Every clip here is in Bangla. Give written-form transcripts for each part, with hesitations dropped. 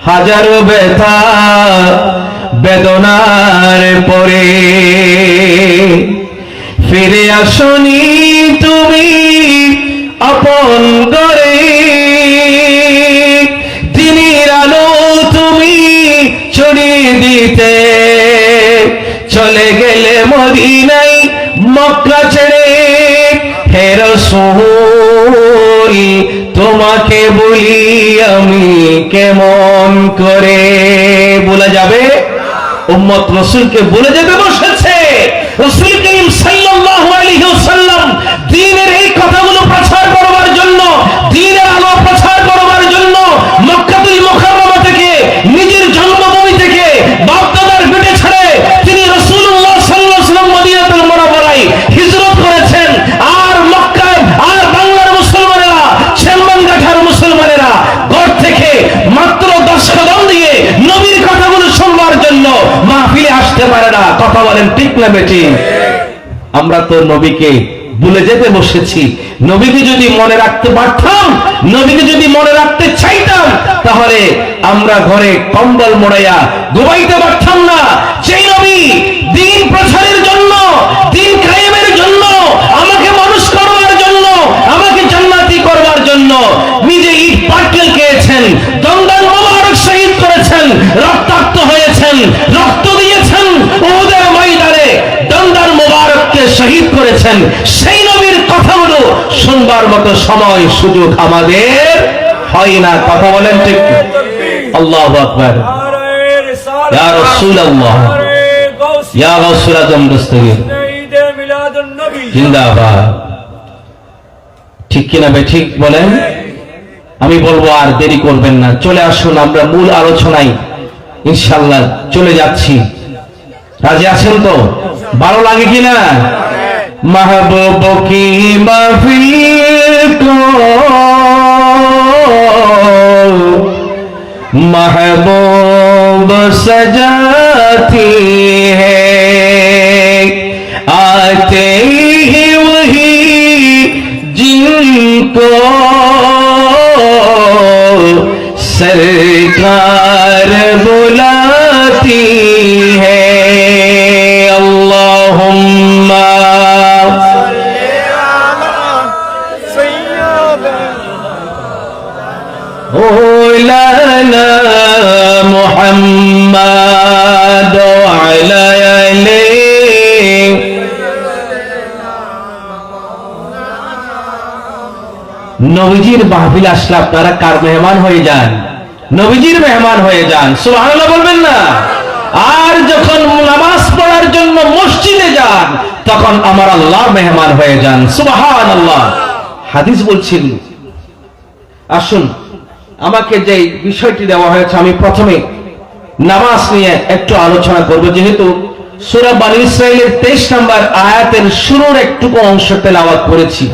হাজারো ব্যথা বেদনার পরে ফিরে আসনি তুমি আপন ঘরে, দিনের আলো তুমি ছড়িয়ে দিতে চলে গেলে মদিনায় মক্কা ছেড়ে। হে রাসূল তোমাকে বলি আমি কেমন করে বলা যাবে? উম্মত রাসূলকে বলে যেতে বসেছে। রাসূল করিম সাল্লাল্লাহু আলাইহি ওয়াসাল্লাম দ্বীনের এই কথাগুলো প্রচার করবার জন্য, দ্বীনের আলো প্রচার করবার জন্য মক্কাতুল মুকাররমা থেকে, নিজের জন্মভূমি থেকে, বাপ-দাদার ভিটে ছেড়ে তিনি রাসূলুল্লাহ সাল্লাল্লাহু আলাইহি ওয়াসাল্লাম মদিনাতুল মুনাওয়ারায় হিজরত করেছেন। আর মক্কায় আর বাংলার মুসলমানেরা, চেম্বানঘাটার মুসলমানেরা ঘর থেকে মাত্র 10 কদম দিয়ে নবীর কথাগুলো শুনবার জন্য মাহফিলে আসতে পারে না। কথা বলেন ঠিক না বেঠিক? আমরা তো নবীকে ভুলে যেতে বসেছি। নবীকে যদি মনে রাখতে পারতাম, নবীকে যদি মনে রাখতে চাইতাম, তাহলে আমরা ঘরে কম্বল মোড়াইয়া ঘুমাইতে পারতাম না। সেই নবী দ্বীন প্রচারের জন্য, দ্বীন কায়েমের জন্য, আমাকে মানুষ করবার জন্য, আমাকে জান্নাতি করবার জন্য নিজে ইট পাটকেল খেয়েছেন, দমদান মোবারক শহীদ করেছেন, রক্তাক্ত হয়েছেন, রক্ত দিয়েছেন উহুদের ময়দানে, দমদান মোবারককে শহীদ করেছেন। সেই নবীর কথাগুলো শুনবার মতো সময় সুযোগ আমাদের হয় না। কথা বলেন ঠিক? আল্লাহু আকবার। ইয়া রাসূলুল্লাহ, ইয়া গাউসুল আজম দস্তগীর জিন্দাবাদ। ঠিক কিনা ভাই? ঠিক বলেন? আমি বলবো আর দেরি করবেন না, চলে আসুন আমরা মূল আলোচনায় ইনশাআল্লাহ চলে যাচ্ছি। রাজি আছেন তো? ভালো লাগে কিনা? महबूब की महफिल को महबूब सजाती है, आते ही वही जिनको सरकार बुलाती है। अल्लाहुम्मा मौलाना मुहम्मद वाला आले। নবীজির মাহফিল আসলে আপনারা কার মেহমান হয়ে যান? নবীজির মেহমান হয়ে যান। সুবহানাল্লাহ বলবেন না? আর যখন নামাজ পড়ার জন্য মসজিদে যান, তখন আমার আল্লাহর মেহমান হয়ে যান। সুবহানাল্লাহ। হাদিস বলছিল। আসুন, আমাকে যে বিষয়টি দেওয়া হয়েছে, আমি প্রথমে নামাজ নিয়ে একটু আলোচনা করব। যেহেতু সূরা বনী ইসরাঈলের 23 নম্বর আয়াতের শুরুর একটুকু অংশ তেলাওয়াত করেছি,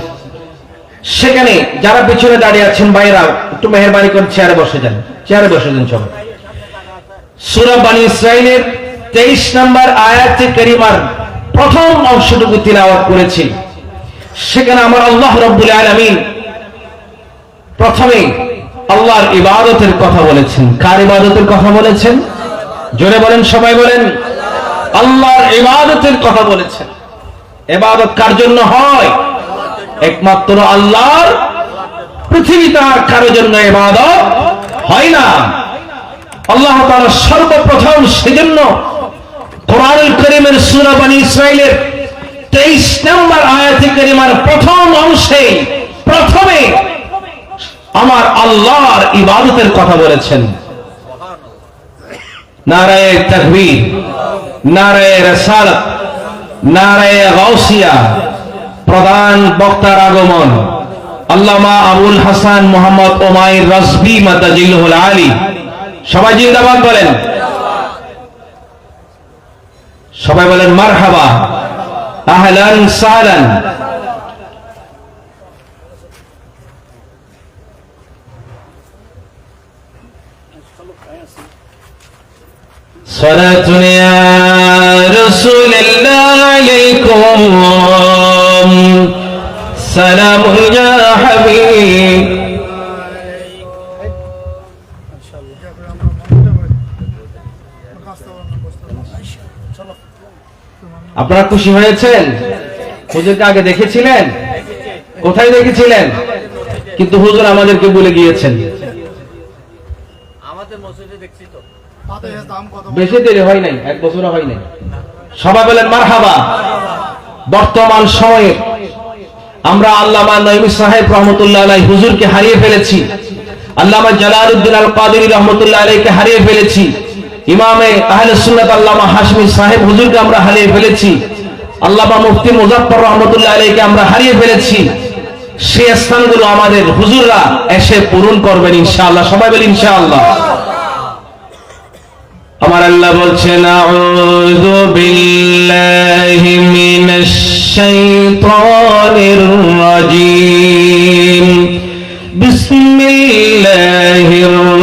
সেখানে যারা পিছনে দাঁড়িয়ে আছেন ভাইরা একটু মেহেরবানি করে চেয়ারে বসে যান, চেয়ারে বসে যান সবাই। সূরা বনী ইসরাঈলের 23 নম্বর আয়াতে কারিমার প্রথম অংশটুকু তেলাওয়াত করেছি। সেখানে আমার আল্লাহ রাব্বুল আলামিন প্রথমে আল্লাহর ইবাদতের কথা বলেছেন। কার ইবাদতের কথা বলেছেন? জোরে বলেন, সবাই বলেন। আল্লাহর ইবাদতের কথা বলেছেন। ইবাদত কার জন্য হয়? একমাত্র আল্লাহর। পৃথিবীতে আর কারো জন্য ইবাদত হয় না। আল্লাহ তাআলা সর্বপ্রথম সেজন্য কোরআনুল কারীমের সূরা বনী ইসরাঈলের 23 নম্বর আয়াতে কারিমার প্রথম অংশে প্রথমে আমার আল্লাহর ইবাদতের কথা বলেছেন। নারায়ে তাকবীর, নারায়ে রিসালাত, নারায়ে গাউসিয়া। প্রধান বক্তার আগমন আল্লামা আবুল হাসান মোহাম্মদ ওমাইর রাজভী মাদাজিলুল আলী। সবাই জিন্দাবাদ বলেন, সবাই বলেন মারহাবা, আহলান সাহলান। صلاة يا رسول الله عليكم، سلام يا حبيب আপনারা খুশি হয়েছেন? হুজুরকে আগে দেখেছিলেন? কোথায় দেখেছিলেন? কিন্তু হুজুর আমাদেরকে বলে গিয়েছেন। বেশি দেরি হয় নাই, 1 বছরও হয় নাই। সবাই বলেন মারহাবা। বর্তমান সময়ে আমরা আল্লামা নঈমী সাহেব রহমতুল্লাহ আলাইহি হুজুরকে হারিয়ে ফেলেছি, আল্লামা জালালউদ্দিন আল কাদেরী রহমতুল্লাহ আলাইহিকে হারিয়ে ফেলেছি, ইমামে আহলে সুন্নাত আল্লামা হাশমি সাহেব হুজুরকে আমরা হারিয়ে ফেলেছি, আল্লামা মুফতি মুজাফফর রহমতুল্লাহ আলাইহিকে আমরা হারিয়ে ফেলেছি। সেই স্থানগুলো আমাদের হুজুররা এসে পূরণ করবেন ইনশাআল্লাহ। সবাই বলেন ইনশাআল্লাহ। আমার আল্লাহ বলছেন আউযু বিল্লাহি মিনাশ শাইতানির রাজীম বিসমিল্লাহির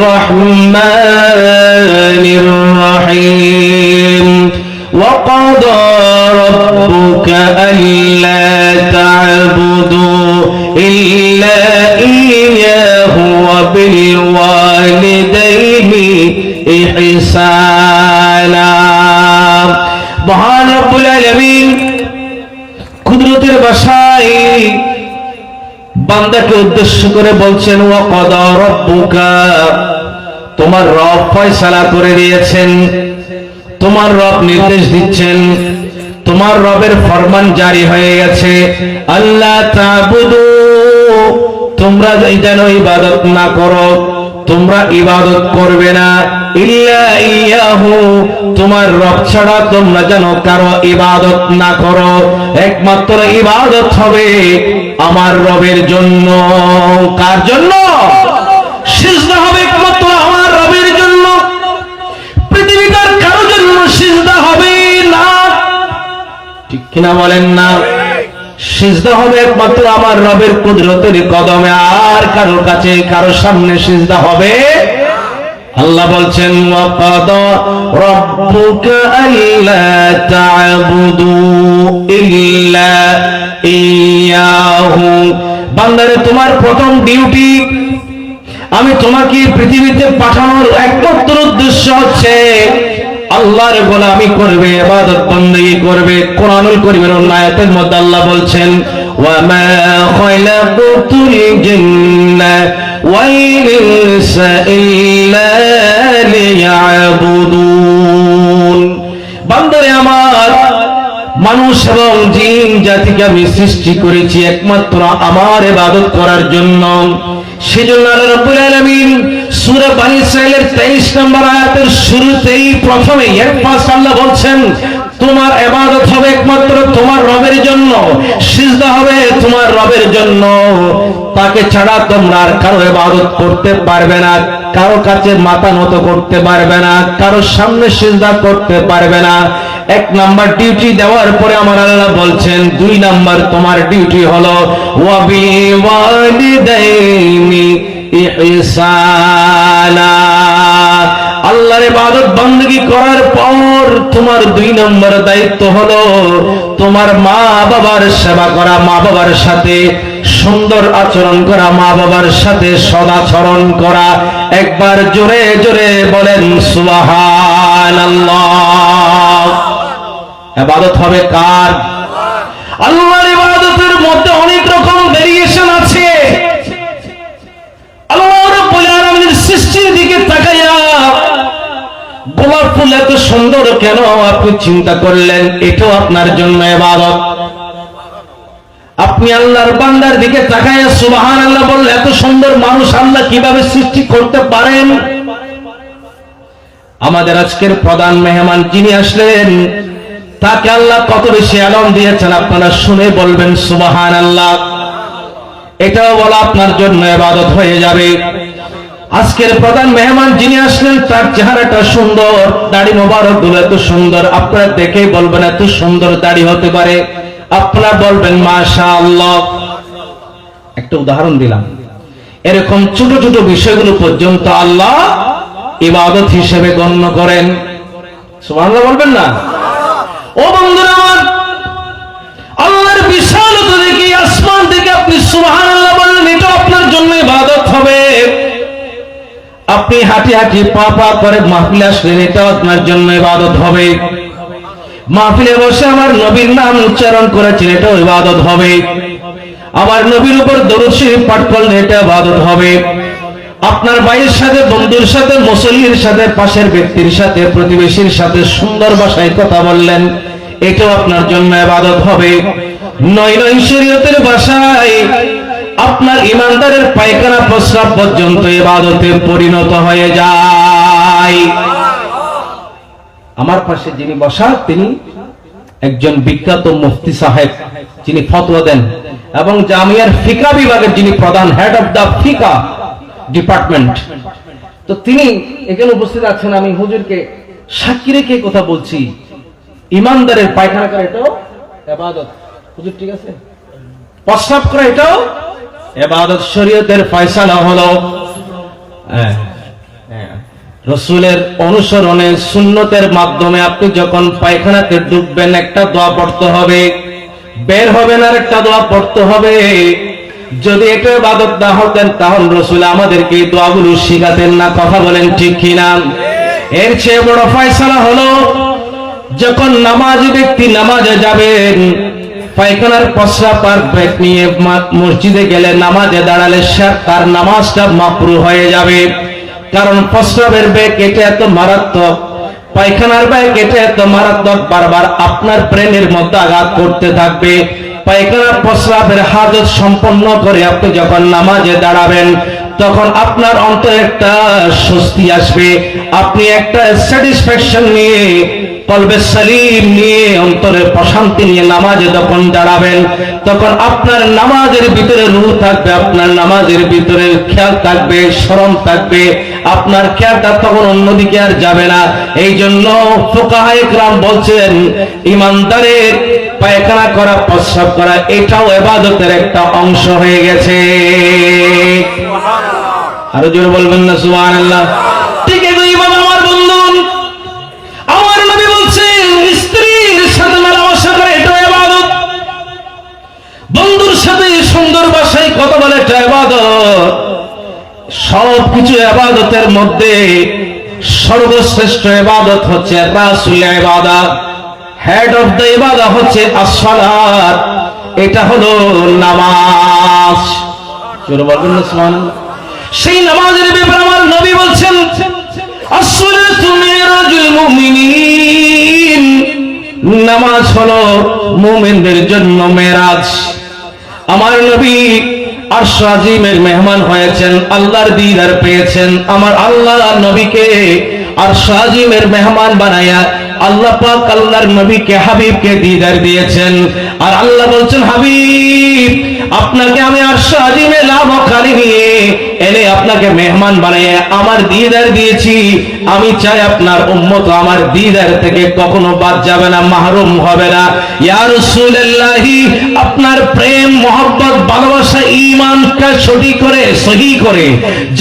রাহমানির রাহিম ওয়া ক্বাদা রাব্বুকা আল্লা তা'বুদু ইল্লা ইয়্যাহু ওয়া বিল ওয়ালিদাইনি ইহসানা। মহান রব্বুল আলামিন কুদরতের ভাষায় বান্দাকে উদ্দেশ্য করে বলছেন ওয়া ক্বাদা রাব্বুকা, তোমার রব ফয়সালা করে দিয়েছেন, তোমার রব নির্দেশ দিচ্ছেন, তোমার রবের ফরমান জারি হয়ে গেছে। আল্লাহ তা'বুদু, তোমরা যেন ইবাদত না করো, তোমরা ইবাদত করবে না, ইল্লা ইয়াহু, তোমার রব ছাড়া তোমরা যেন কারো ইবাদত না করো। একমাত্র ইবাদত হবে আমার রবের জন্য। কার জন্য? সিজদা হবে একমাত্র আমার রবের জন্য। পৃথিবীর কারো জন্য সিজদা হবে না, ঠিক কিনা বলেন না? সিজদা হবে একমাত্র আমার রবের কুদরতের কদমে, আর কারো কাছে কারো সামনে সিজদা হবে। আল্লাহ বলছেন ওয়া ক্বাদা রাব্বুকা আল্লা তা'বুদু ইল্লা ইয়্যাহু, বান্দারে তোমার প্রথম ডিউটি, আমি তোমাকে পৃথিবীতে পাঠানোর একমাত্র উদ্দেশ্য হচ্ছে আল্লাহর গোলামি করবে, ইবাদত বندگی করবে। কোরআনুল কারীমের আয়াতের মধ্যে আল্লাহ বলছেন ওয়া মা খালাকুতুল জিন্না ওয়াল ইনসা ইল্লা লিয়াবুদুন, বান্দারে আমার, মানুষ এবং জিন জাতিকে আমি সৃষ্টি করেছি একমাত্র আমার ইবাদত করার জন্য। সেজন্য আল্লাহ রাব্বুল আলামিন সূরা বনী ইসরাঈলের 23 নম্বর আয়াতের শুরুতেই প্রথমেই ফার্স্ট আল্লাহ বলছেন তোমার ইবাদত হবে একমাত্র তোমার রবের জন্য, সিজদা হবে তোমার রবের জন্য, তাকে ছাড়া তোমরা আর কারো ইবাদত করতে পারবে না, কারো কাছে মাথা নত করতে পারবে না, কারো সামনে সিজদা করতে পারবে না। 1 নাম্বার ডিউটি দেওয়ার পরে আমার আল্লাহ বলছেন 2 নাম্বার তোমার ডিউটি হলো ওয়া বিওয়ালিদাইনি ইহসানা, আল্লাহর ইবাদত বندگی করার পর তোমার 2 নম্বর দায়িত্ব হলো তোমার মা বাবার সেবা করা, মা বাবার সাথে সুন্দর আচরণ করা, মা বাবার সাথে সদাচরণ করা। একবার জোরে জোরে বলেন সুবহানাল্লাহ। ইবাদত হবে কার? আল্লাহর ইবাদতের মধ্যে অনেক রকম ভেরিয়েশন আছে। আল্লাহ রাব্বুল আলামিনের সৃষ্টির দিকে তাকাইয়া গোলাপ ফুল এত সুন্দর কেন আপনি চিন্তা করলেন? এটাও আপনার জন্য ইবাদত। আপনি আল্লাহর বান্দার দিকে তাকাইয়া সুবহানাল্লাহ বললে এত সুন্দর মানুষ আল্লাহ কিভাবে সৃষ্টি করতে পারেন? আমাদের আজকের প্রধান মেহমান যিনি আসলেন তাকে আল্লাহ কত বেশি আলম দিয়েছেন, আপনারা শুনে বলবেন সুবহানাল্লাহ। এটাও বলা আপনার জন্য ইবাদত হয়ে যাবে। আজকের প্রধান মেহমান যিনি আসলেন তার চেহারাটা সুন্দর, দাড়ি মোবারক গুলো এত সুন্দর, আপনারা দেখেই বলবেন এত সুন্দর দাড়ি হতে পারে, আপনারা বলবেন মাশাআল্লাহ। একটা উদাহরণ দিলাম, এরকম ছোট ছোট বিষয়গুলো পর্যন্ত আল্লাহ ইবাদত হিসেবে গণ্য করেন। সুবহানাল্লাহ বলবেন না? ও বন্ধুরা আমার, আল্লাহর বিশালতা দেখে আসমান থেকে আপনি সুবহানাল্লাহ বললেন, এটা আপনার জন্য ইবাদত হবে। আপনি হাঁটি হাঁটি পা পা করে মাহফিলে আসলেন, এটাও আপনার জন্য ইবাদত হবে। মাহফিলে বসে আমার নবীর নাম উচ্চারণ করেছেন, এটাও ইবাদত হবে। আমার নবীর উপর দরুদ শরীফ পাঠ করলে এটা ইবাদত হবে। আপনার ভাইয়ের সাথে, বন্ধুর সাথে, মুসল্লির সাথে, পাশের ব্যক্তির সাথে, প্রতিবেশীর সাথে সুন্দর ভাষায় কথা বললেন, এটাও আপনার জন্য ইবাদত হবে। নয় নয় শরীয়তের ভাষায় আপনার ইমানদারের পায়খানা প্রস্রাব পর্যন্ত ইবাদতে পরিণত হয়ে যায়। আমার পাশে যিনি বসা, তিনি একজন বিখ্যাত মুফতি সাহেব, যিনি ফতোয়া দেন এবং জামিয়ার ফিকা বিভাগের যিনি প্রধান, হেড অফ দা ফিকা ডিপার্টমেন্ট। তো তিনি এখানে উপস্থিত আছেন। আমি হুজুরকে সাক্ষী রেখে কথা বলছি, ইমানদারের পায়খানা করা এটাও ইবাদত। হুজুর ঠিক আছে? প্রস্রাব করা এটাও ইবাদত। শরীয়তের ফয়সালা হলো রাসূলের অনুসরণে, সুন্নতের মাধ্যমে আপনি যখন পায়খানাতে ঢুকবেন একটা দোয়া পড়তে হবে, বের হবেন আর একটা দোয়া পড়তে হবে। যদি এটা ইবাদত না হতেন তাহলে রাসূল আমাদেরকে এই দোয়াগুলো শিখাতেন না। কথা বলেন ঠিক কিনা? এর চেয়ে বড় ফয়সালা হলো, যখন নামাজি ব্যক্তি নামাজে যাবেন, পায়খানার প্রস্রাব আর পেট নিয়ে মসজিদে গেলে, নামাজে দাঁড়ালে তার নামাজটা মাকরুহ হয়ে যাবে। কারণ প্রস্রাবের বেগ এটা এত মারাত্মক, পায়খানার বেগ এটা এত মারাত্মক, বারবার আপনার ব্রেনের মধ্যে আঘাত করতে থাকবে। পায়খানা প্রস্রাবের হাজত সম্পন্ন করে আপনি যখন নামাজে দাঁড়াবেন, তখন আপনার অন্তরে একটা স্বস্তি আসবে, আপনি একটা স্যাটিসফ্যাকশন নিয়ে, কলবে সালিম নিয়ে, অন্তরে প্রশান্তি নিয়ে নামাজে যখন দাঁড়াবেন, তখন আপনার নামাজের ভিতরে রূহ থাকবে, আপনার নামাজের ভিতরে খেয়াল থাকবে, শরম থাকবে, আপনার খেয়ালটা তখন অন্যদিকে আর যাবে না। এই জন্য ফুকাহায়ে কেরাম বলছেন, ইমানদারের পায়খানা করা, প্রস্রাব করা এটাও ইবাদতের একটা অংশ হয়ে গেছে। আরো জোরে বলবেন না সুবহানাল্লাহ? ঠিক আছে আমার বন্ধু, আমার নবী বলছেন স্ত্রীর সাথে মেলামেশা করে এটাও ইবাদত, বন্ধুর সাথে সুন্দর ভাষায় কথা বলে এটা ইবাদত। সবকিছু ইবাদতের মধ্যে সর্বশ্রেষ্ঠ ইবাদত হচ্ছে রাসূল ইবাদত, হেড অফ দ্য ইবাদত হচ্ছে as-সালাত, এটা হলো নামাজ। জোরে বলবেন না সুবহানাল্লাহ? সেই নামাজের ব্যাপারে আমার নবী বলছেন, as-সালাতু মিরাজুল মুমিনিন, নামাজ হলো মুমিনদের জন্য মেরাজ। আমার নবী আরশ আজিমের মেহমান হয়েছেন, আল্লাহর দিদার পেয়েছেন। আমার আল্লাহ নবীকে আরশ আজিমের মেহমান বানায়া আল্লাহ পাক আল্লাহর নবীকে, হাবিবকে দিদার দিয়েছেন। আর আল্লাহ বলছেন, হাবিব আপনাকে আমি আরশ আজিমে লাভকারী নিয়ে এনে আপনাকে মেহমান বানিয়ে আমার দিদার দিয়েছি। আমি চাই আপনার উম্মত আমার দিদার থেকে কখনো বাদ যাবে না, মাহরুম হবে না। ইয়া রাসূলুল্লাহ, আপনার প্রেম, মহব্বত, ভালোবাসা, ঈমানকে সঠিক করে, সহি করে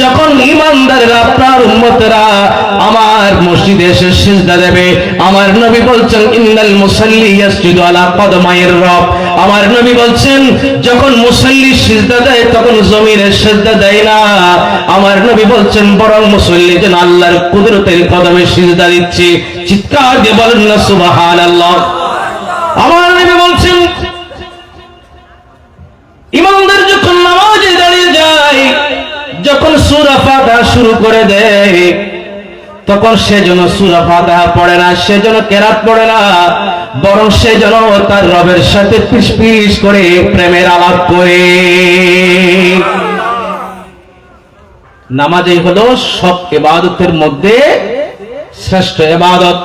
যখন ঈমানদাররা, আপনার উম্মতেরা আমার মসজিদে এসে সিজদা দেবে, আমার নবী বলছেন, ইন্নাল মুসাল্লি ইয়াসজুদু আলা কদমাইর রব। আমার নবী বলছেন, যখন মুসাল্লি সিজদা দেয় তখন জমিনে সিজদা দেয় না। আমার নবী বলছেন, বরং মুসাল্লি যেন আল্লাহর কুদরতের কদমে সিজদা দিচ্ছে। চিৎকার দিয়ে বলেন না সুবহানাল্লাহ? আমার নবী বলছেন, ইমানদার যখন নামাজে দাঁড়িয়ে যায়, যখন সূরা ফাতিহা শুরু করে দেয়, তখন সে যেন সূরা ফাতিহা পড়ে না, সে যেন কেরাত পড়ে না, বরং সে যেন তার রবের সাথে পিস করে প্রেমের আলাপ করে। নামাজই হলো সব ইবাদতের মধ্যে শ্রেষ্ঠ ইবাদত,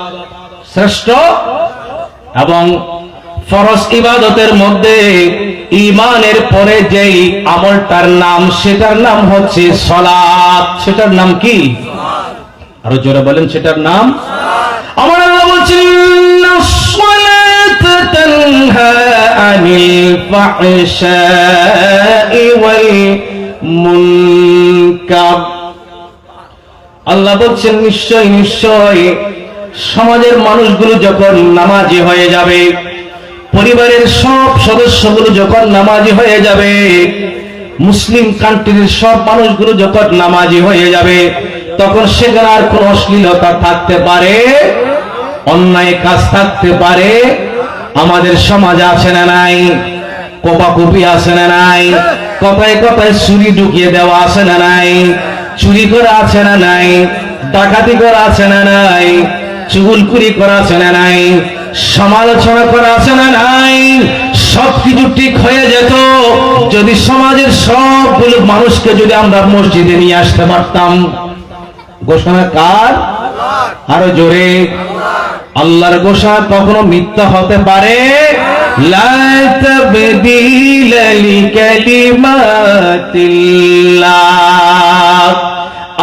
শ্রেষ্ঠ এবং ফরজ ইবাদতের মধ্যে ঈমানের পরে যেই আমলটার নাম, সেটার নাম হচ্ছে সালাত। সেটার নাম কি? আরো জোরে বলেন, সেটার নাম। আমার আল্লাহ বলছেন, সালাত তানহা আনিল ফাহশাই ওয়াল মুনকার। আল্লাহ বলছেন, নিশ্চয় নিশ্চয় সমাজের মানুষগুলো যখন নামাজি হয়ে যাবে, পরিবারের সব সদস্যগুলো যখন নামাজি হয়ে যাবে, মুসলিম কান্ট্রির সব মানুষগুলো যখন নামাজি হয়ে যাবে, তখন সেখানে আর কোন অশ্লীলতা থাকতে পারে, অন্যায় কাজ থাকতে পারে। আমাদের সমাজে আছে না নাই? কোপাকুপি আছে না নাই? কথায় কথায় চুরি ঢুকিয়ে দেওয়া আছে না নাই? চুরি করা আছে না নাই? ডাকাতি করা আছে না নাই? চুগলখুরি করা আছে না নাই? সমালোচনা করা আছে না নাই? সবকিছু ঠিক হয়ে যেত যদি সমাজের সবগুলো মানুষকে যদি আমরা মসজিদে নিয়ে আসতে পারতাম। ঘোষণা কার? আরো জোরে। আল্লাহর ঘোষণা কখনো মিথ্যা হতে পারে? লা তাবদীলা লিকালিমাতিল্লাহ।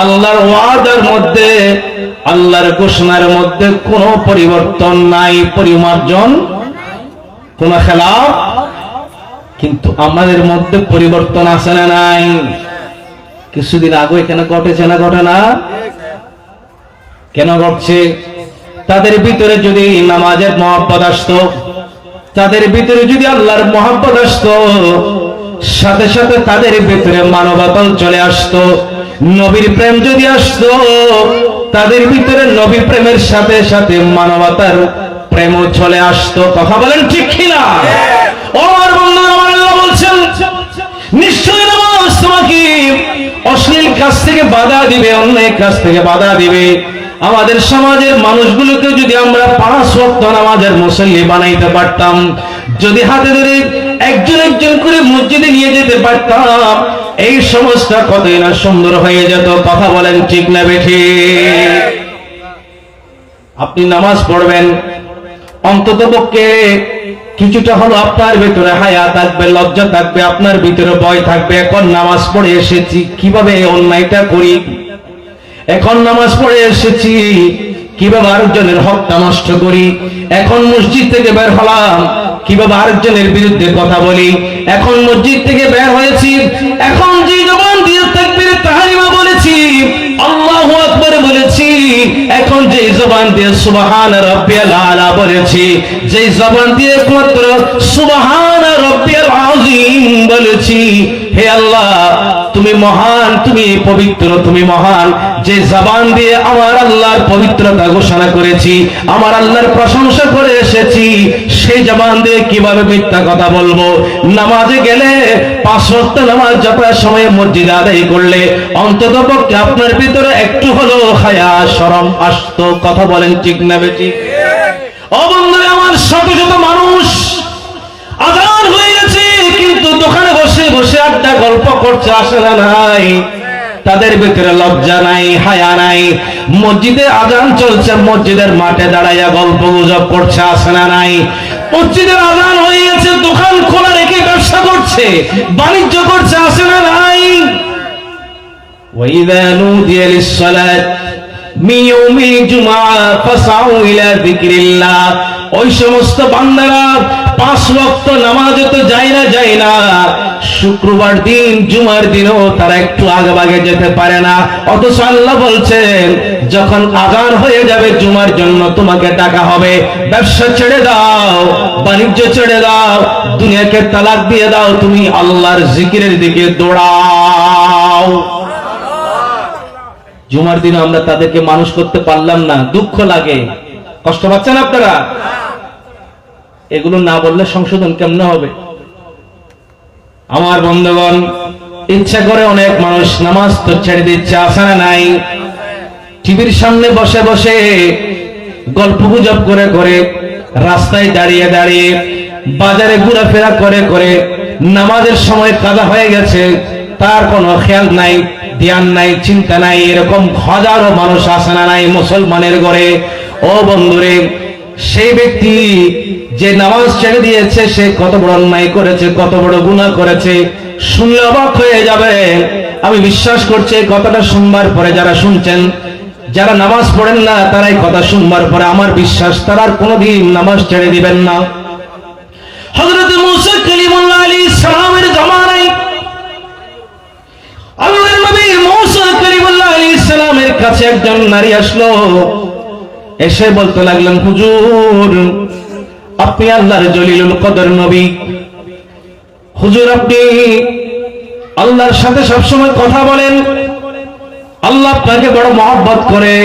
আল্লাহর ওয়াদার মধ্যে, আল্লাহর ঘোষণার মধ্যে কোনো পরিবর্তন নাই, পরিমার্জন, কোন খেলাফ। কিন্তু আমাদের মধ্যে পরিবর্তন আছে না নাই? কিছুদিন আগে এখানে ঘটেছে না, ঘটে না? কেন ঘটছে? তাদের ভিতরে যদি নামাজের মহব্বত আসতো, তাদের ভিতরে যদি আল্লাহর মহব্বত আসতো, সাথে সাথে তাদের ভিতরে মানবতা চলে আসতো। নবীর প্রেম যদি আসতো, তাদের ভিতরে নবী প্রেমের সাথে সাথে মানবতার প্রেমও চলে আসতো। কথা বলেন ঠিক কিনা? ও আমার বন্ধুরা, আমার আল্লাহ বলছেন নিশ্চয়ই নামাজ তোমাকে অশ্লীল কাজ থেকে বাধা দিবে, অন্যায় কাজ থেকে বাধা দিবে। আমাদের সমাজের মানুষগুলোকে যদি আমরা 5 ওয়াক্ত নামাজের মুসল্লি বানাইতে পারতাম, যদি হাতে ধরে একজন একজন করে মসজিদে নিয়ে যেতে পারতাম, এই সমাজটা কতই না সুন্দর হয়ে যেত। কথা বলেন ঠিক না বেঠিক? আপনি নামাজ পড়বেন, অন্ততপক্ষে কিছুটা হলো আপনার ভিতরে হায়া থাকবে, লজ্জা থাকবে, আপনার ভিতরে ভয় থাকবে। এখন নামাজ পড়ে এসেছি, কিভাবে অন্যায়টা করি। এখন নামাজ পড়ে এসেছি, কিভাবে আরেকজনের হকটা নষ্ট করি। এখন মসজিদ থেকে বের হলাম, কিভাবে আরেকজনের বিরুদ্ধে কথা বলি। এখন মসজিদ থেকে বের হয়েছি, এখন যে জবান দিয়ে তাকবীর তাহরিমা বলেছি, আল্লাহু আকবার বলেছি, এখন যে জবান দিয়ে সুবহান রাব্বিয়াল আলা বলেছি, যে জবান দিয়ে একমাত্র সুবহান রাব্বিয়াল আযীম বলেছি, হে আল্লাহ তুমি মহান, তুমি পবিত্র, তুমি মহান। যে জবান দিয়ে আমার আল্লাহর পবিত্রতা ঘোষণা করেছি, আমার আল্লাহর প্রশংসা করে এসেছি, সেই জবান দিয়ে কিভাবে মিথ্যা কথা বলবো? নামাজে গেলে 5 ওয়াক্ত নামাজ যথা সময়ে মসজিদে আদায় করলে অন্ততপক্ষে আপনার ভিতরে একটু হলো হায়া শরম আসতো। কথা বলেন ঠিক না বেঠিক? ও বন্ধুরা আমার, শত শত মানুষ আজান হয়ে গেছে কিন্তু দোকানে বসে বসে আড্ডা গল্প করছে, আসে না নাই? তাদের ভিতরে লজ্জা নাই, হায়া নাই। মসজিদে আজান চলছে, মসজিদের মাঠে দাঁড়াইয়া গল্প গুজব করছে, আসে না নাই? মসজিদের আজান হয়ে গেছে, দোকান খোলা রেখে ব্যবসা করছে, বাণিজ্য করছে, আসে না নাই? ওয়াইযা নুদিয়া লিস-সালাত মিন ইয়াউমিল জুমআহ ফাসআউ ইলা যিকরিল্লাহ। ওই সমস্ত বান্দারা 5 ওয়াক্ত নামাজে তো যায় না, শুক্রবার দিন জুমার দিনও তারা একটু আগেভাগে যেতে পারে না। অথচ আল্লাহ বলছেন যখন আজান হয়ে যাবে জুমার জন্য তোমাকে ডাকা হবে, ব্যবসা ছেড়ে দাও, বাণিজ্য ছেড়ে দাও, দুনিয়াকে তালাক দিয়ে দাও, তুমি আল্লাহর জিকিরের দিকে দৌড়াও। জুমার দিন আমরা তাদেরকে মানুষ করতে পারলাম না, দুঃখ লাগে। কষ্ট পাচ্ছেন আপনারা? এগুলো না বললে সংশোধন কেমনে হবে? আমার বন্ধুগণ, ইচ্ছা করে অনেক মানুষ নামাজ তো ছেড়ে দিচ্ছে, আসে না নাই? টিভির সামনে বসে বসে গল্প গুজব করে করে, রাস্তায় দাঁড়িয়ে দাঁড়িয়ে, বাজারে ঘোরাফেরা করে করে নামাজের সময় কাজা হয়ে গেছে, তার কোনো খেয়াল নাই, ধ্যান নাই, চিন্তা নাই। এরকম হাজারো মানুষ আসে না নাই মুসলমানের ঘরে? ও বন্ধুরে, সেই ব্যক্তি যে নামাজ ছেড়ে দিয়েছে সে কত বড় অন্যায় করেছে, কত বড় গুনাহ করেছে, শুনলে অবাক হয়ে যাবে। আমি বিশ্বাস করছি এই কথাটা শুনবার পরে যারা শুনছেন, যারা নামাজ পড়েন না, তারা এই কথা শুনবার পরে আমার বিশ্বাস তারা আর কোনোদিন নামাজ ছেড়ে দিবেন না। হযরত মুসা কালিমুল্লাহ আলাইহিস সালামের জামানায় আল্লাহর নবী মুসা কালিমুল্লাহ আলাইহিস সালামের কাছে একজন নারী আসলো, এসে বলতে লাগলেন, হুজুর আপনি আল্লাহর জলিলুল কদর নবী, হুজুর আপনি আল্লাহর সাথে সবসময় কথা বলেন, আল্লাহ আপনাকে বড় মহব্বত করে।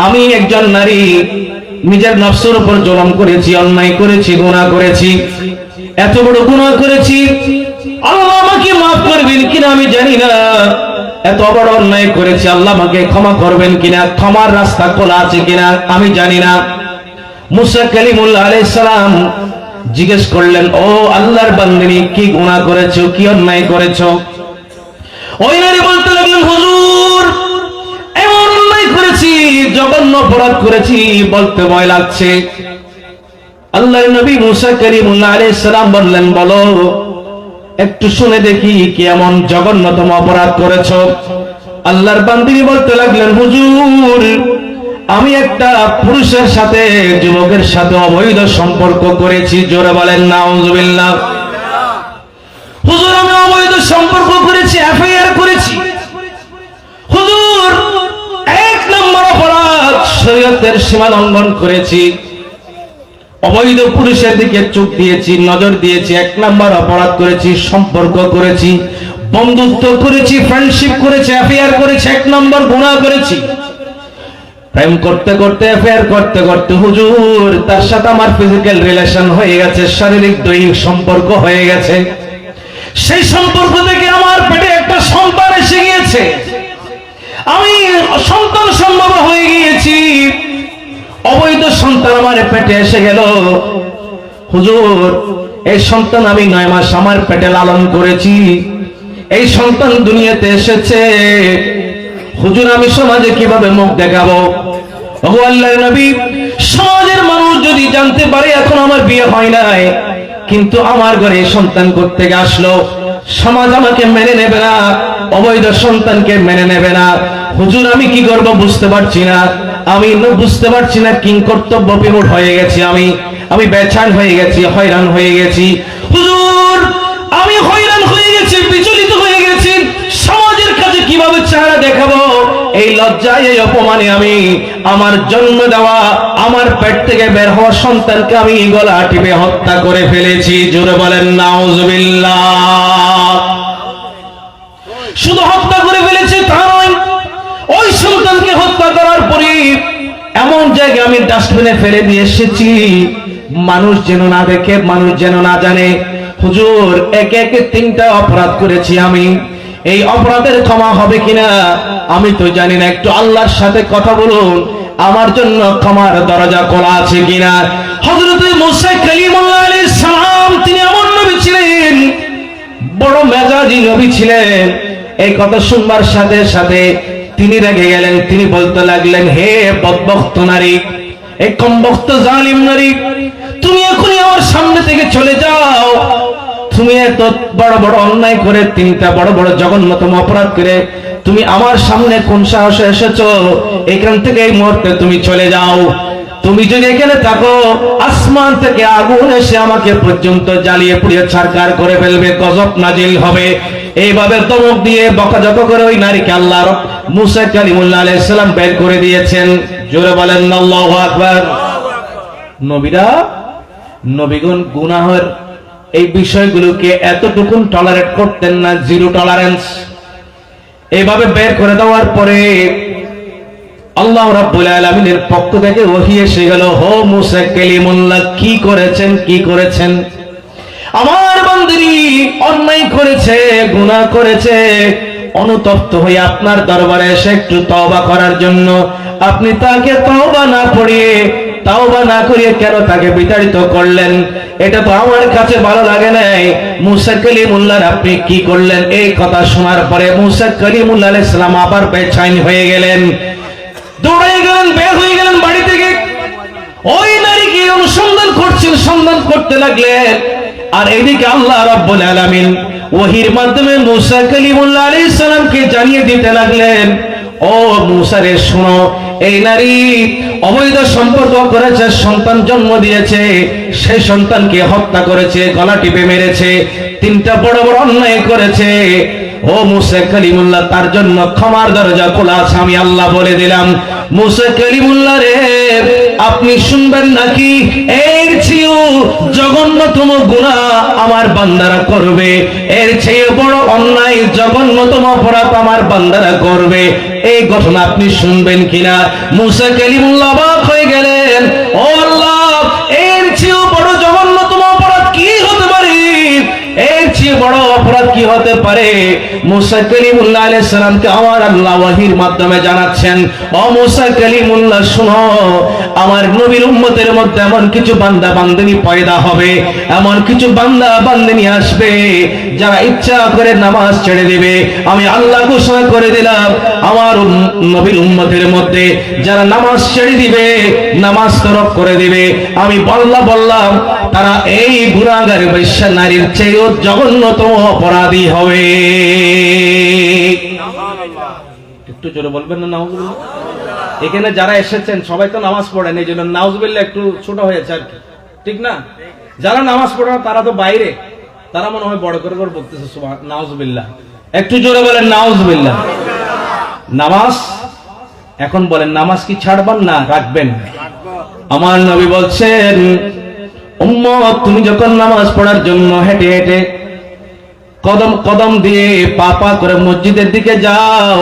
আমি একজন নারী নিজের নফসের উপর জুলুম করেছি, অন্যায় করেছি, গুনাহ করেছি, এত বড় গুনাহ করেছি, আল্লাহ আমাকে মাফ করবেন কিনা আমি জানি না। এত বড় অন্যায় করেছি, আল্লাহ আমাকে ক্ষমা করবেন কিনা, ক্ষমার রাস্তা খোলা আছে কিনা আমি জানি না। মুসা কালিমুল্লাহ আলাইহিস সালাম জিজ্ঞেস করলেন, ও আল্লাহর বান্দিনী, কি গুনাহ করেছো, কি অন্যায় করেছো? ওই নারী বলতে লাগলেন, হুজুর এমন অন্যায় করেছি, জঘন্য অপরাধ করেছি, বলতে ভয় লাগছে। আল্লাহর নবী মুসা কালিমুল্লাহ আলাইহিস সালাম বললেন, বলো একটু শুনে দেখি কি এমন জঘন্যতম অপরাধ করেছো। আল্লাহর বান্দিনী বলতে লাগলেন, হুজুর আমি একটা পুরুষের সাথে, যুবকের সাথে অবৈধ সম্পর্ক করেছি। জোরে বলেন নাউজুবিল্লাহ। হুজুর আমি অবৈধ সম্পর্ক করেছি, এফআইআর করেছি। হুজুর এক নম্বর অপরাধ, শরীয়তের সীমা লঙ্ঘন করেছি, অবৈধ পুরুষের দিকে চোখ দিয়েছি, নজর দিয়েছি, এক নম্বর অপরাধ করেছি, সম্পর্ক করেছি, বন্ধুত্ব করেছি, ফ্রেন্ডশিপ করেছি, অ্যাফেয়ার করেছি, এক নম্বর গুনাহ করেছি। প্রেম করতে করতে, অ্যাফেয়ার করতে করতে হুজুর তার সাথে আমার ফিজিক্যাল রিলেশন হয়ে গেছে, শারীরিক দৈহিক সম্পর্ক হয়ে গেছে। সেই সম্পর্ক থেকে আমার পেটে একটা সন্তান এসে গিয়েছে, আমি সন্তান সম্ভব হয়ে গিয়েছি, অবৈধ সন্তান আমার পেটে এসে গেল। হুজুর এই সন্তান আমি 9 মাস আমার পেটে লালন করেছি, এই সন্তান দুনিয়াতে এসেছে। হুজুর আমি সমাজে কিভাবে মুখ দেখাবো? ওগো আল্লাহর নবী, সমাজের মানুষ যদি জানতে পারে এখন আমার বিয়ে হয় নাই, কিন্তু আমার ঘরে সন্তান কোত্থেকে আসলো, সমাজ আমাকে মেনে নেবে না, অবৈধ সন্তানকে মেনে নেবে না। হুজুর আমি কি করব বুঝতে পারছি না, আমি বুঝতে পারছি না, কিং কর্তব্য বিমূঢ় হয়ে গেছি, আমি বেচান হয়ে গেছি, হয়রান হয়ে গেছি। হুজুর আমি হয়রান হয়ে গেছি, বিচলিত হয়ে গেছি, সমাজের কাছে কিভাবে চেহারা দেখাবো? এই লজ্জায়, এই অপমানে আমি আমার জন্ম দেওয়া, আমার পেট থেকে বের হওয়া সন্তানকে আমি গলা টিপে হত্যা করে ফেলেছি। জোরে বলেন নাউজুবিল্লাহ। শুধু হত্যা করে ফেলেছি তা নয়, ওই সন্তানকে হত্যা করার পরে এমন জায়গায় আমি ডাস্টবিনে ফেলে দিয়ে এসেছি, মানুষ যেন না দেখে, মানুষ যেন না জানে। হুজুর একে একে 3টা অপরাধ করেছি আমি, এই অপরাধের ক্ষমা হবে কিনা আমি তো জানি না। একটু আল্লাহর সাথে কথা বলুন, আমার জন্য ক্ষমার দরজা খোলা আছে কিনা। হযরত মুসা কালিমুল্লাহ আলাইহিস সালাম তিনি এমন নবী ছিলেন, বড় মেজাজি নবী ছিলেন। এই কথা শুনবার সাথে সাথে তিনি রেগে গেলেন, তিনি বলতে লাগলেন, হে বদবক্ত নারী, এই কমবক্ত জালিম নারী, তুমি এখনই আমার সামনে থেকে চলে যাও। তুমি এত বড় বড় অন্যায় করে, 3টা বড় বড় জঘন্যতম অপরাধ করে তুমি আমার সামনে কোন সাহসে এসেছো? এখান থেকে এই মুহূর্তে তুমি চলে যাও। তুমি যদি এখানে থাকো, আসমান থেকে আগুন এসে আমাকে পর্যন্ত জ্বালিয়ে পুড়িয়ে ছারখার করে ফেলবে, গজব নাজিল হবে। এইভাবে ধমক দিয়ে বকাঝকা করে ওই নারীকে আল্লাহ মুসা কালিমুল্লাহ আলাইহিস সালাম বের করে দিয়েছেন। জোরে বলেন আল্লাহু আকবার। নবীরা, নবীগণ গুনাহের এই বিষয়গুলোকে এতটুকু টলারেট করতেন না, জিরো টলারেন্স। এইভাবে বের করে দেওয়ার পরে আল্লাহ রাব্বুল আলামিনের পক্ষ থেকে ওহী এসে গেল, হো মুসা কালিমুল্লাহ, কি করেছেন, কি করেছেন? আমার বান্দিনী অন্যায় করেছে, গুনাহ করেছে, অনুতপ্ত হয়ে আপনার দরবারে এসে একটু তওবা করার জন্য। আপনি তাকে তওবা না পড়িয়ে, তওবা না করিয়ে কেন তাকে বিতাড়িত করলেন? এটা তো আমার কাছে ভালো লাগে নাই। মুসা কালিমুল্লাহ আপনি কি করলেন? এই কথা শোনার পরে মুসা কালিমুল্লাহ আলাইহিস সালাম আবার বেচैन হয়ে গেলেন, দৌড়ে গেলেন, বের হয়ে গেলেন বাড়ি থেকে। ওই নারীকে অনুসন্ধান করছেন, সন্ধান করতে লাগলেন। আর এদিকে আল্লাহ রাব্বুল আলামিন ওহীর মাধ্যমে মুসা কালিমুল্লাহ আলাইহিস সালামকে জানিয়ে দিতে লাগলেন, ও মুসা রে শোনো, এই নারী অবৈধ সম্পর্ক করেছে, সন্তান জন্ম দিয়েছে, সেই সন্তানকে হত্যা করেছে, গলা টিপে মেরেছে, 3টা বড় বড় অন্যায় করেছে। ও মুসা কালিমুল্লাহ, তার জন্য ক্ষমার দরজা খোলা আছে, আমি আল্লাহ বলে দিলাম। মুসা কালিমুল্লাহ রে, আপনি শুনবেন নাকি? এই এর চেয়েও জঘন্যতম গুনাহ আমার বান্দারা করবে, এর চেয়ে বড় অন্যায় জঘন্যতম অপরাধ আমার বান্দারা করবে। এই ঘটনা আপনি শুনবেন কিনা? মুসা কালিমুল্লাহ অবাক হয়ে গেলেন, ও আল্লাহ, এর চেয়েও বড় জঘন্যতম অপরাধ কি হতে পারে? এর চেয়ে বড় অপরাধ কি হতে পারে? মুসা কালিমুল্লাহ আলাইহিস সালামকে আমার আল্লাহ ওয়াহির মাধ্যমে জানাচ্ছেন, ও মুসা কালিমুল্লাহ, শুনো, আমার নবীর উম্মতের মধ্যে এমন কিছু বান্দা বান্দিনী পয়দা হবে, এমন কিছু বান্দা বান্দিনী আসবে যারা ইচ্ছা করে নামাজ ছেড়ে দিবে। আমি আল্লাহ ঘোষণা করে দিলাম, আমার নবীর উম্মতের মধ্যে যারা নামাজ ছেড়ে দিবে, নামাজ তরক করে দিবে, আমি বললাম তারা এই গুনাহগার বেশ্যা নারীর চেয়েও জঘন্যতম অপরাধী হবে। একটু জোরে বলবেন না নাউজুবিল্লাহ? এখানে যারা এসেছেন সবাই তো নামাজ পড়েন, এই জন্য নাউজুবিল্লাহ একটু ছোট হয়েছে আর কি, ঠিক না? যারা নামাজ পড়ে না তারা তো বাইরে, তারা মনে হয় বড় করে করে বলতেছে নাউজুবিল্লাহ। একটু জোরে বলেন নাউজুবিল্লাহ। নামাজ এখন বলেন, নামাজ কি ছাড়বেন না রাখবেন? আমার নবী বলছেন, উম্মত, তুমি যখন নামাজ পড়ার জন্য হেঁটে হেঁটে কদম কদম দিয়ে পা পা করে মসজিদের দিকে যাও,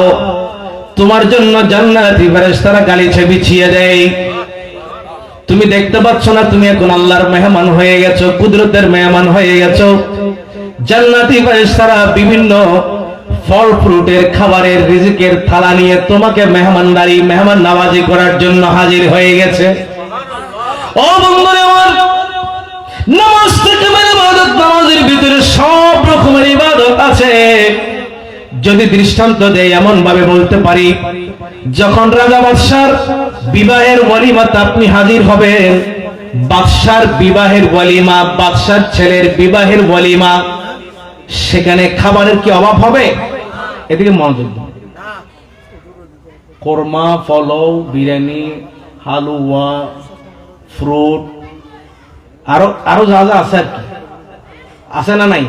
তোমার জন্য জান্নাতি ফেরেশতারা গালিচা বিছিয়ে দেয়। তুমি দেখতে পাচ্ছ না তুমি এখন আল্লাহর মেহমান হয়ে গেছো, কুদরতের মেহমান হয়ে গেছো। জান্নাতি ফেরেশতারা বিভিন্ন ফল ফ্রুটের খাবারের রিজিকের থালা নিয়ে তোমাকে মেহমানদারি মেহমান নওয়াজি করার জন্য হাজির হয়ে গেছে। ও বন্ধুরা আমার, নামাজ থেকে ইবাদত, নামাজের ভিতরে সব রকমের ইবাদত আছে। যদি দৃষ্টান্ত দেয় এমন ভাবে বলতে পারি, যখন রাজা বাদশার বিবাহের ওয়ালিমাতে আপনি হাজির হবেন, বাদশার বিবাহের ওয়ালিমা, বাদশার ছেলের বিবাহের ওয়ালিমা, সেখানে খাবারের কি অভাব হবে? এদিকে মনোযোগ দিন। কোরমা, পোলাও, বিরিয়ানি, হালুয়া, ফ্রুট, আরো যা যা আছে আর কি, আছে না নাই?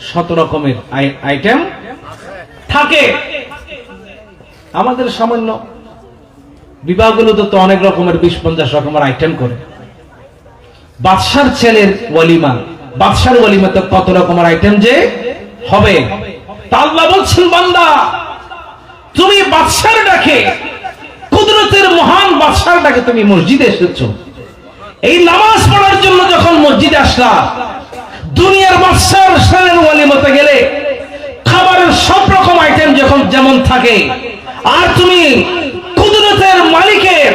7 রকমের আইটেম থাকে। আমাদের সামান্য বিবাহগুলোতে তো অনেক রকমের 20-50 রকমের আইটেম করে। বাদশার ছেলের ওয়ালিমা, বাদশার ওয়ালিমাতে কত রকমের আইটেম যে হবে। তা আল্লাহ বলছেন, বান্দা, তুমি বাদশার ডাকে, কুদরতের মহান বাদশার ডাকে তুমি মসজিদে এসেছো। এই নামাজ পড়ার জন্য যখন মসজিদে আসলা, দুনিয়ার বাদশার ছেলের ওয়ালিমাতে গেলে খাবারের সব রকম আইটেম যখন যেমন থাকে, আর তুমি কুদরতের মালিকের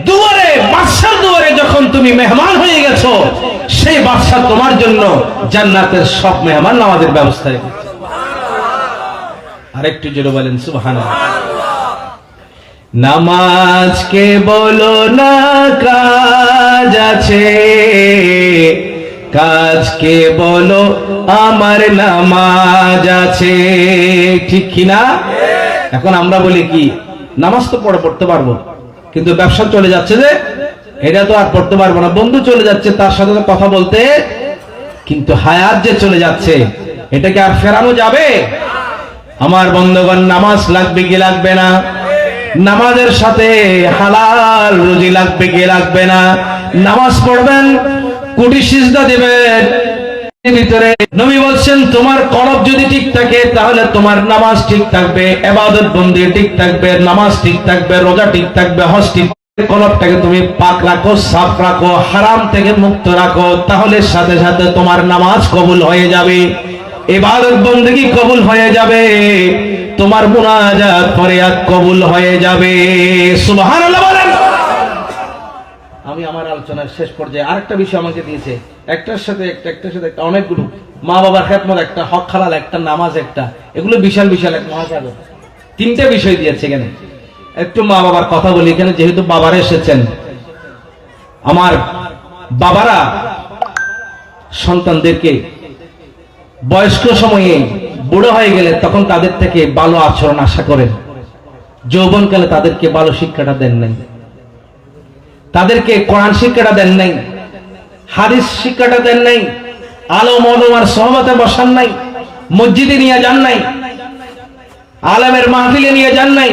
দুয়ারে, বাদশার দুয়ারে যখন তুমি মেহমান হয়ে গেছো, সেই বাদশা তোমার জন্য জান্নাতের সব মেহমান নামাজের ব্যবস্থা রেখেছে। আরেকটু জোরে বলেন সুবহানাল্লাহ। নামাজকে বলো না কাজ আছে, কাজকে বলো আমার নামাজ আছে, ঠিক কিনা? এখন আমরা বলি কি, নামাজ তো পড়তে পারবো, কিন্তু ব্যবসা চলে যাচ্ছে যে, এটা তো আর পড়তে পারবো না। বন্ধু চলে যাচ্ছে, তার সাথে কথা বলতে, কিন্তু হায়াত যে চলে যাচ্ছে, এটাকে আর ফেরানো যাবে? আমার বন্ধুগণ, নামাজ লাগবে কি লাগবে না? নামাজের সাথে হালাল রুজি লাগবে কি লাগবে না? নামাজ পড়বেন, কোটি সিজদা দিবেন, ভিতরে নবী বলছেন, তোমার কলব যদি ঠিক থাকে তাহলে তোমার নামাজ ঠিক থাকবে, ইবাদত বন্দি ঠিক থাকবে, নামাজ ঠিক থাকবে, রোজা ঠিক থাকবে, হজ ঠিক। কলবটাকে তুমি পাক রাখো, সাফ রাখো, হারাম থেকে মুক্ত রাখো, তাহলে সাথে সাথে তোমার নামাজ কবুল হয়ে যাবে, ইবাদত বন্দেগী কবুল হয়ে যাবে, তোমার মুনাজাত ফরিয়াদ কবুল হয়ে যাবে। সুবহানাল্লাহ বলেন। আমি আমার আলোচনার শেষ পর্যায়ে আরেকটা বিষয় আমাকে দিয়েছে, একটার সাথে একটা অনেকগুলো, মা বাবার খেদমত একটা, হক হালাল একটা, নামাজ একটা, এগুলো বিশাল বিশাল এক মহাসাগর। 3টে বিষয় দিয়েছে এখানে। একটু মা বাবার কথা বলি এখানে, যেহেতু বাবারা এসেছেন। আমার বাবারা সন্তানদেরকে বয়স্ক সময়ে বুড়ো হয়ে গেলে তখন তাদের থেকে ভালো আচরণ আশা করেন, যৌবনকালে তাদেরকে ভালো শিক্ষাটা দেন নাই, তাদেরকে কোরআন শিক্ষাটা দেন নাই, হাদিস শিক্ষাটা দেন নাই, আলেম ওলামার সহবতে বসান নাই, মসজিদে নিয়ে যান নাই, আলেমের মাহফিলে নিয়ে যান নাই,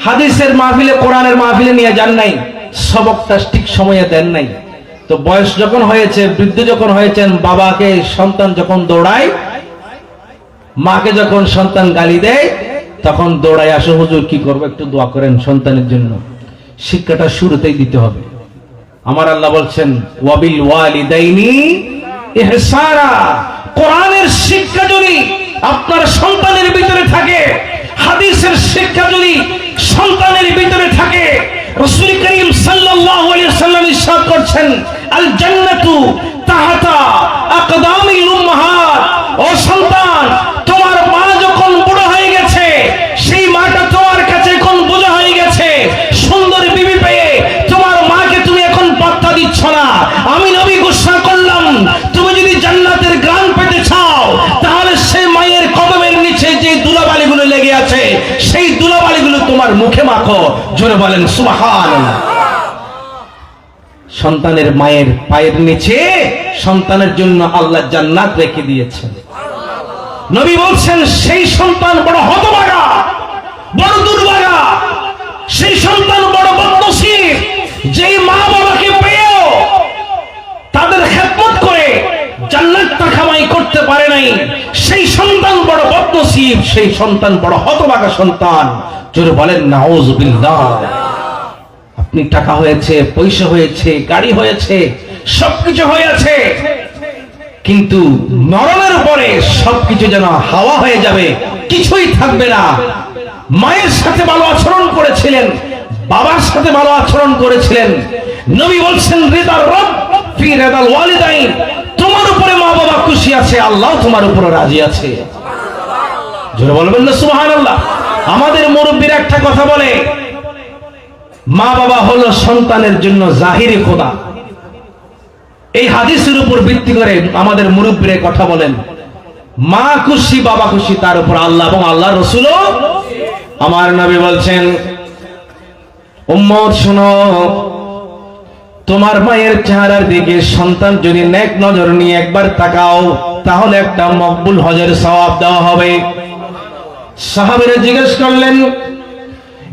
হাদিসের মাহফিলে, কোরআনের মাহফিলে নিয়ে যান নাই, সবকটা ঠিক সময়ে দেন নাই। তো বয়স যখন হয়েছে, বৃদ্ধ যখন হয়েছেন, বাবাকে সন্তান যখন দৌড়ায়, মাকে যখন সন্তান গালি দেয়, তখন দৌড়ায় আসো, হুজুর কি করবো, একটু দোয়া করেন সন্তানের জন্য। শিক্ষাটা শুরুতেই দিতে হবে। আমার আল্লাহ বলছেন ওয়াবিল ওয়ালিদাইনি ইহসানা। কোরআনের শিক্ষা যদি আপনার সন্তানের ভিতরে থাকে, হাদিসের শিক্ষা যদি সন্তানের ভিতরে থাকে, রাসূল করিম সাল্লাল্লাহু আলাইহি ওয়াসাল্লাম ইরশাদ করছেন আল জান্নাতু তাহতা আকদামিল উম্মাহাত। ও সন্তান, তোমার মা যখন বুড়ো হয়ে গেছে, সেই মাটা তোমার কাছে এখন বোঝা হয়ে গেছে, সুন্দর বিবি পেয়ে তোমার মাকে তুমি এখন পাত্তা দিচ্ছ না। আমি নবী ঘোষণা করলাম, তুমি যদি জান্নাতের গ্রাম পেতে চাও, তাহলে সেই মায়ের কদমের নিচে যে ধুলাবালিগুলো লেগে আছে, সেই ধুলাবালিগুলো তোমার মুখে মাখো। জোরে বলেন সুবহানাল্লাহ। সন্তানের মায়ের পায়ের নিচে সন্তানের জন্য আল্লাহ জান্নাত রেখে দিয়েছেন। নবী বলছেন সেই সন্তান বড় হতভাগা, বড় দুর্ভাগা, সেই সন্তান বড় বদনসিব, যেই মা বাবাকে পেয়েও তাদের খেদমত করে জান্নাতটা কামাই করতে পারে নাই, সেই সন্তান বড় বদনসিব, সেই সন্তান বড় হতভাগা সন্তান। জোরে বলেন নাউযুবিল্লাহ। আপনি টাকা হয়েছে, পয়সা হয়েছে, গাড়ি হয়েছে, সবকিছু হয়েছে, কিন্তু মরণের পরে সবকিছু যেন হাওয়া হয়ে যাবে, কিছুই থাকবে না। মায়ের সাথে ভালো আচরণ করেছিলেন, বাবার সাথে ভালো আচরণ করেছিলেন। নবী বলছেন রিদার রব ফি রিদাল ওয়ালিদাইন। তোমার উপরে মা বাবা খুশি আছে, আল্লাহ তোমার উপরে রাজি আছে। জোরে বলবেন না সুবহানাল্লাহ। আমাদের মুরব্বিরা একটা কথা বলে, মা বাবা হলো সন্তানের জন্য জাহিরি খোদা। এই হাদিসের উপর ভিত্তি করে আমাদের মুরব্বিরা কথা বলেন, মা খুশি বাবা খুশি, তার উপর আল্লাহ এবং আল্লাহ রাসূলও। আমার নবী বলছেন উম্মত শোনো, তোমার মায়ের চেহারার দিকে সন্তান যদি নেক নজর নিয়ে একবার তাকাও, তাহলে একটা মকবুল হজের সওয়াব দেওয়া হবে। সাহাবীরা জিজ্ঞেস করলেন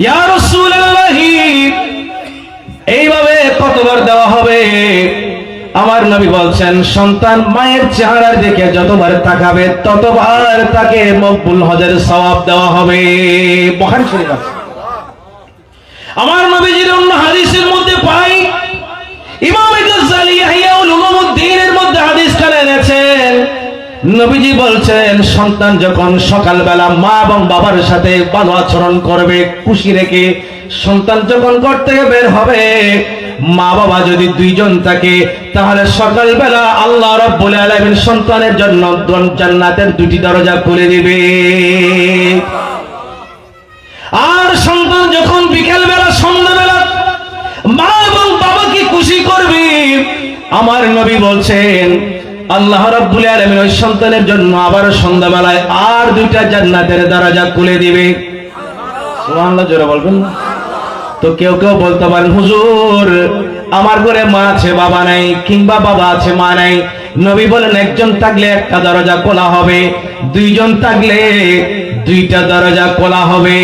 ইয়া রাসূলুল্লাহ, এইভাবে কতবার দেওয়া হবে? আমার নবী বলছেন সন্তান মায়ের চেহারার দিকে যতবার তাকাবে, ততবার তাকে মকবুল হজের সওয়াব দেওয়া হবে। বুখারী শরীফ। আমার নবীজির অন্য হাদিসের মধ্যে পাই, ইমাম গাজ্জালী ইহয়া উলুমুদ্দিনের মধ্যে হাদিস কানে এনেছেন। নবীজি বলছেন সন্তান যখন সকালবেলা মা এবং বাবার সাথে ভালো আচরণ করবে, খুশি রেখে সন্তান যখন ঘর থেকে বের হবে, মা বাবা যদি দুইজন থাকে, তাহলে সকালবেলা আল্লাহ রাব্বুল আলামিন সন্তানের জন্য জান্নাতের দুটি দরজা খুলে দিবে। আর সন্তান যখন বিকেলবেলা সন্ধ্যাবেলা মা এবং বাবাকে খুশি করবে, আমার নবী বলছেন আল্লাহ রাব্বুল আলামিন ওই সন্তানের জন্য আবার সন্ধ্যাবেলায় আর দুইটা জান্নাতের দরজা খুলে দিবে। সুবহানাল্লাহ, জোরে বলবেন না? তো কেউ কেউ বলতে পারেন হুজুর আমার ঘরে মা আছে বাবা নাই, কিংবা বাবা আছে মা নাই। নবী বলেন একজন থাকলে একটা দরজা খোলা হবে, দুইজন থাকলে দুইটা দরজা খোলা হবে।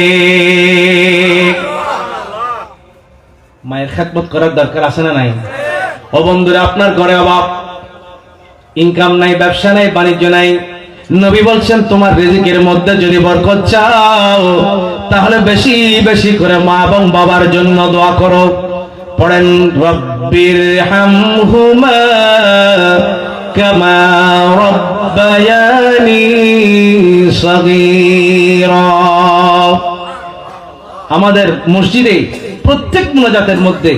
মায়ের খেদমত করার দরকার আছে না নাই? ও বন্ধুরা, আপনার ঘরে অভাব, ইনকাম নাই, ব্যবসা নাই, বাণিজ্য নাই, নবী বলছেন তোমার রিজিকের মধ্যে যদি বরকত চাও, তাহলে বেশি বেশি করে মা এবং বাবার জন্য দোয়া করো। পড়েন রব্বিরহামহুমা কামা রব্বায়ানি সগীরা। আমাদের মসজিদে প্রত্যেক মুনাজাতের মধ্যে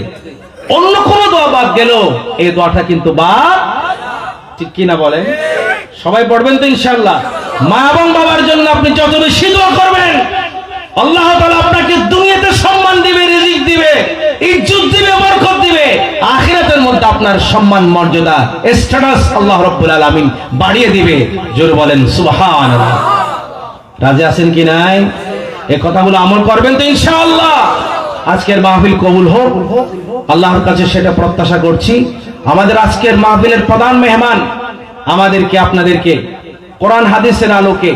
অন্য কোন দোয়া বাদ গেল, এই দোয়াটা কিন্তু বাদ, ঠিক কিনা বলেন? সবাই পড়বেন তো ইনশাআল্লাহ? মা এবং বাবার জন্য আপনি যত বেশি দোয়া করবেন, আল্লাহ তাআলা আপনাকে দুনিয়াতে সম্মান দিবে, রিজিক দিবে, ইজ্জত দিবে, বরকত দিবে, আখিরাতের মধ্যে আপনার সম্মান মর্যাদা স্ট্যাটাস আল্লাহ রাব্বুল আলামিন বাড়িয়ে দিবে। জোরে বলেন সুবহানাল্লাহ। রাজি আছেন কি নাই? এই কথাগুলো আমল করবেন তো ইনশাআল্লাহ? আজকের মাহফিল কবুল হোক, আল্লাহর কাছে সেটা প্রত্যাশা করছি। আমাদের আজকের মাহফিলের প্রধান মেহমান আমাদেরকে আপনাদেরকে কোরআন হাদিসের আলোকে